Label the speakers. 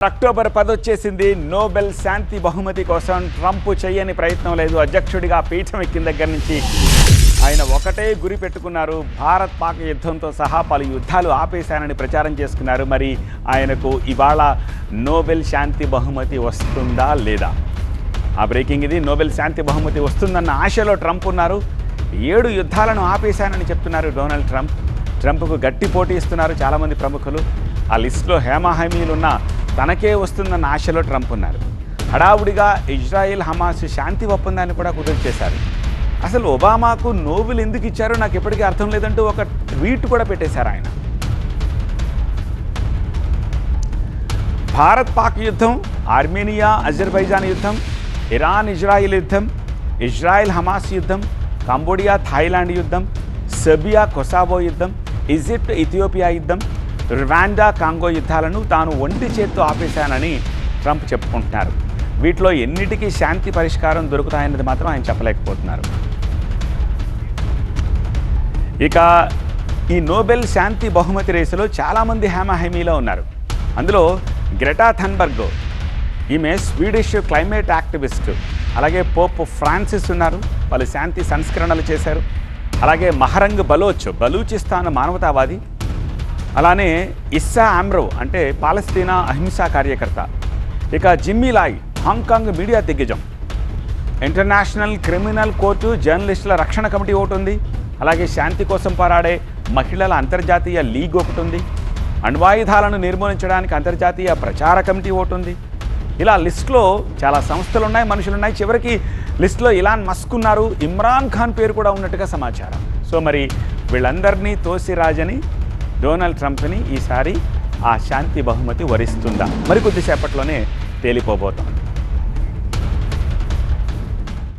Speaker 1: October 10 వచ్చేసింది. Nobel శాంతి బహుమతి కోసం ట్రంప్ చేయని ప్రయత్నం లేదు. అధ్యక్షుడిగా పీఠం ఎక్కిన దగ్గర నుంచి ఆయన ఒకటే గురి పెట్టుకున్నారు. భారత్ పాక్ యుద్ధంతో సహా పలు యుద్ధాలు ఆపేశానని ప్రచారం చేసుకున్నారు. మరి ఆయనకు ఇవాళ నోబెల్ శాంతి బహుమతి వస్తుందా లేదా? ఆ బ్రేకింగ్ ఇది. నోబెల్ శాంతి బహుమతి వస్తుందన్న ఆశలో ట్రంప్ ఉన్నారు. 7 యుద్ధాలను ఆపేశానని చెప్తున్నారు డొనాల్డ్ ట్రంప్. ట్రంప్కు గట్టి పోటీ ఇస్తున్నారు చాలామంది ప్రముఖులు. ఆ లిస్టులో హేమాహేమీలున్న తనకే వస్తుందన్న ఆశలో ట్రంప్ ఉన్నారు. హడావుడిగా ఇజ్రాయిల్ హమాస్ శాంతి ఒప్పందాన్ని కూడా కుదిర్చేశారు. అసలు ఒబామాకు నోబెల్ ఎందుకు ఇచ్చారో నాకు ఎప్పటికీ అర్థం లేదంటూ ఒక ట్వీట్ కూడా పెట్టేశారు ఆయన. భారత్ పాక్ యుద్ధం, ఆర్మేనియా అజర్బైజాన్ యుద్ధం, ఇరాన్ ఇజ్రాయిల్ యుద్ధం, ఇజ్రాయిల్ హమాస్ యుద్ధం, కంబోడియా థాయిలాండ్ యుద్ధం, సెర్బియా కొసావో యుద్ధం, ఈజిప్ట్ ఇథియోపియా యుద్ధం, రువాండా కాంగో యుద్ధాలను తాను ఒంటి చేత్తో ఆపేశానని ట్రంప్ చెప్పుకుంటున్నారు. వీటిలో ఎన్నిటికీ శాంతి పరిష్కారం దొరుకుతాయన్నది మాత్రం ఆయన చెప్పలేకపోతున్నారు. ఇక ఈ నోబెల్ శాంతి బహుమతి రేసులో చాలామంది హేమాహేమీలో ఉన్నారు. అందులో గ్రెటా థన్బర్గ్, ఈమె స్వీడిష్ క్లైమేట్ యాక్టివిస్ట్. అలాగే పోప్ ఫ్రాన్సిస్ ఉన్నారు, వాళ్ళు శాంతి సంస్కరణలు చేశారు. అలాగే మహరంగ్ బలూచిస్తాన్ మానవతావాది. అలానే ఇస్సా ఆమ్రో అంటే పాలస్తీనా అహింసా కార్యకర్త. ఇక జిమ్మీ లాయ్ హాంకాంగ్ మీడియా దిగ్గజం. ఇంటర్నేషనల్ క్రిమినల్ కోర్టు జర్నలిస్టుల రక్షణ కమిటీ ఒకటి ఉంది. అలాగే శాంతి కోసం పోరాడే మహిళల అంతర్జాతీయ లీగ్ ఒకటి ఉంది. అణ్వాయుధాలను నిర్మూలించడానికి అంతర్జాతీయ ప్రచార కమిటీ ఒకటి ఉంది. ఇలా లిస్టులో చాలా సంస్థలు ఉన్నాయి, మనుషులు ఉన్నాయి. చివరికి లిస్టులో ఇలాన్ మస్క్ ఉన్నారు, ఇమ్రాన్ ఖాన్ పేరు కూడా ఉన్నట్టుగా సమాచారం. సో మరి వీళ్ళందరినీ తోసిరాజని డొనాల్డ్ ట్రంప్ని ఈసారి ఆ శాంతి బహుమతి వరిస్తుందా? మరికొద్దిసేపట్లోనే తేలిపోబోతోంది.